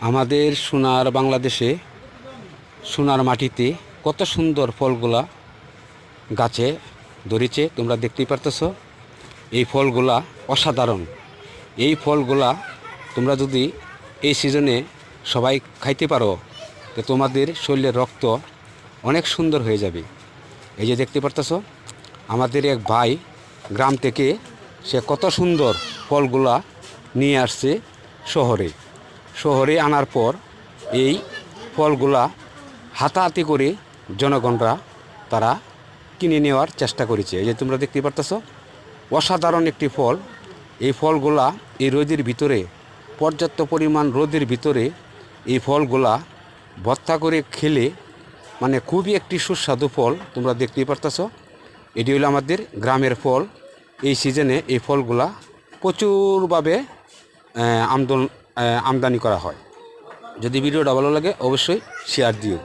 আমাদের সোনার বাংলাদেশে সোনার মাটিতে কত সুন্দর ফলগুলা গাছে ধরেছে, তোমরা দেখতেই পারতেছো। এই ফলগুলা অসাধারণ। এই ফলগুলা তোমরা যদি এই সিজনে সবাই খাইতে পারো তো তোমাদের শরীরের রক্ত অনেক সুন্দর হয়ে যাবে। এই যে দেখতে পারতেছো, আমাদের এক ভাই গ্রাম থেকে সে কত সুন্দর ফলগুলা নিয়ে আসছে শহরে। শহরে আনার পর এই ফলগুলা হাতাহাতি করে জনগণরা তারা কিনে নেওয়ার চেষ্টা করেছে। এই যে তোমরা দেখতে পারতেছো, অসাধারণ একটি ফল। এই ফলগুলা এই রোদের ভিতরে, পর্যাপ্ত পরিমাণ রোদের ভিতরে এই ফলগুলা ভর্তা করে খেলে মানে খুবই একটি সুস্বাদু ফল। তোমরা দেখতেই পারতেছো, এটি হলো আমাদের গ্রামের ফল। এই সিজনে এই ফলগুলা প্রচুরভাবে আমদানি করা হয়। যদি ভিডিওটা ভালো লাগে অবশ্যই শেয়ার দিও।